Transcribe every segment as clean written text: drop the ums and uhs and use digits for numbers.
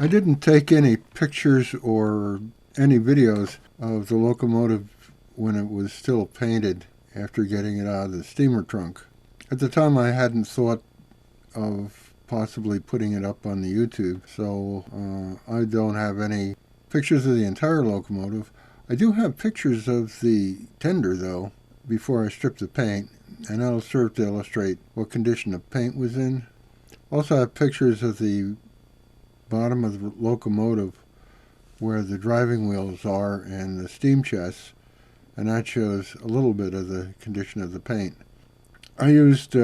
I didn't take any pictures or any videos of the locomotive when it was still painted after getting it out of the steamer trunk. At the time, I hadn't thought of possibly putting it up on the YouTube, so I don't have any pictures of the entire locomotive. I do have pictures of the tender, though, before I stripped the paint, and that'll serve to illustrate what condition the paint was in. Also, I have pictures of the bottom of the locomotive where the driving wheels are and the steam chests, and that shows a little bit of the condition of the paint. I used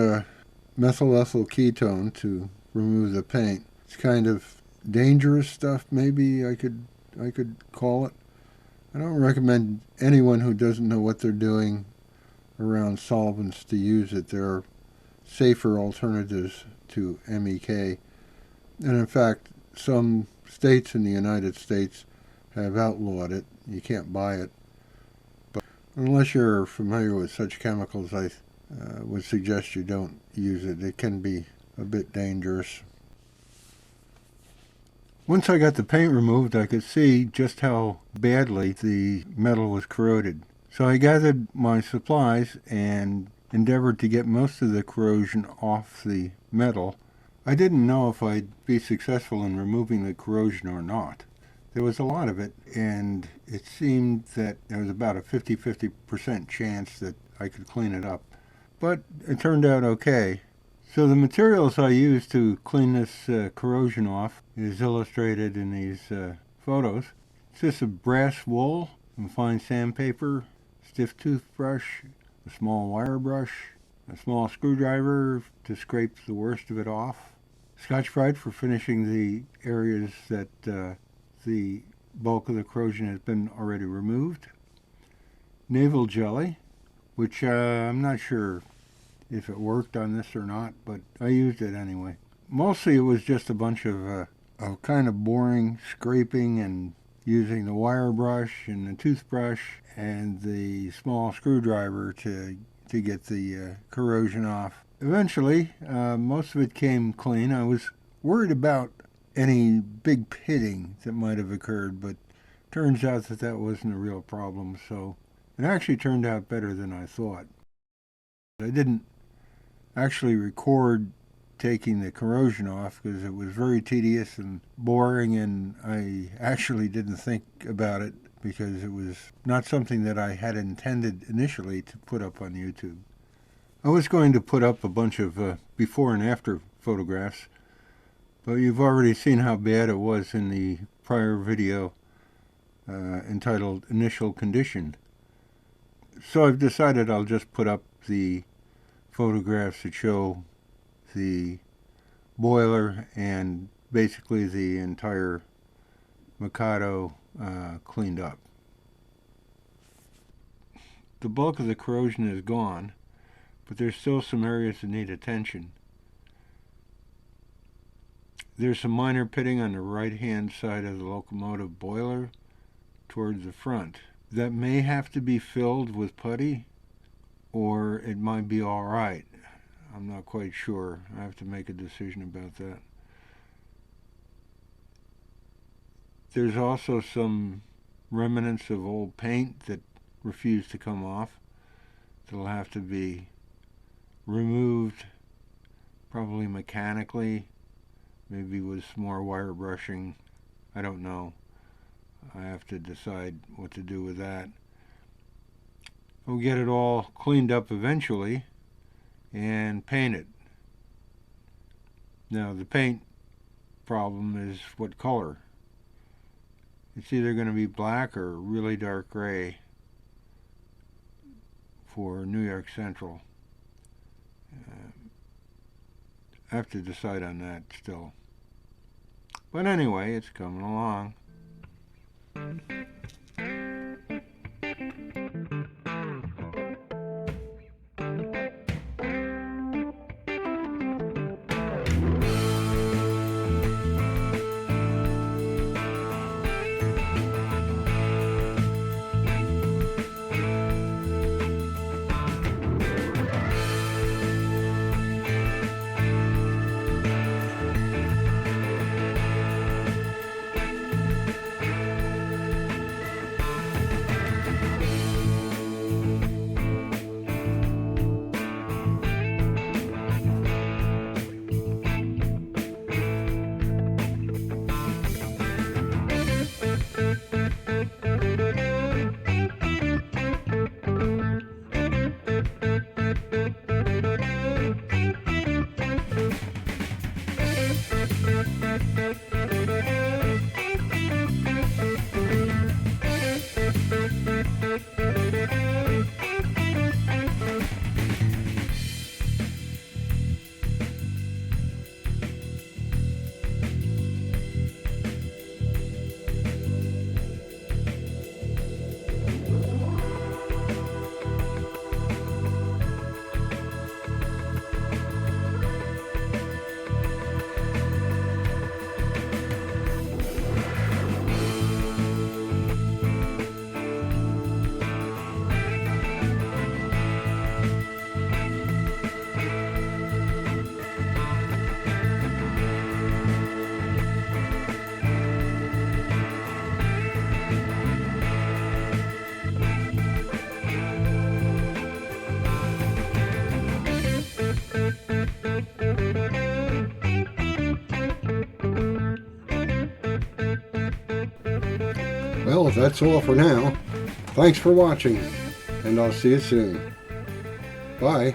methyl ethyl ketone to remove the paint. It's kind of dangerous stuff, maybe I could call it. I don't recommend anyone who doesn't know what they're doing around solvents to use it. There are safer alternatives to MEK. And in fact, some states in the United States have outlawed it. You can't buy it. But unless you're familiar with such chemicals, I would suggest you don't use it. It can be a bit dangerous. Once I got the paint removed, I could see just how badly the metal was corroded. So I gathered my supplies and endeavored to get most of the corrosion off the metal. I didn't know if I'd be successful in removing the corrosion or not. There was a lot of it, and it seemed that there was about a 50% chance that I could clean it up. But it turned out okay. So the materials I used to clean this corrosion off is illustrated in these photos. It's just a brass wool, some fine sandpaper, stiff toothbrush, a small wire brush, a small screwdriver to scrape the worst of it off, Scotch-Brite for finishing the areas that the bulk of the corrosion has been already removed, navel jelly, which I'm not sure if it worked on this or not, but I used it anyway. Mostly it was just a bunch of kind of boring scraping and using the wire brush and the toothbrush and the small screwdriver to get the corrosion off. Eventually, most of it came clean. I was worried about any big pitting that might have occurred, but turns out that that wasn't a real problem, so it actually turned out better than I thought. I didn't actually record taking the corrosion off because it was very tedious and boring, and I actually didn't think about it because it was not something that I had intended initially to put up on YouTube. I was going to put up a bunch of before and after photographs, but you've already seen how bad it was in the prior video entitled Initial Condition. So I've decided I'll just put up the photographs that show the boiler and basically the entire Mikado cleaned up. The bulk of the corrosion is gone, but there's still some areas that need attention. There's some minor pitting on the right-hand side of the locomotive boiler towards the front. That may have to be filled with putty, or it might be all right. I'm not quite sure. I have to make a decision about that. There's also some remnants of old paint that refuse to come off. That'll have to be removed, probably mechanically, maybe with some more wire brushing. I don't know. I have to decide what to do with that. We'll get it all cleaned up eventually and paint it. Now the paint problem is what color. It's either going to be black or really dark gray for New York Central. I have to decide on that still. But anyway, it's coming along. Well, that's all for now. Thanks for watching, and I'll see you soon. Bye.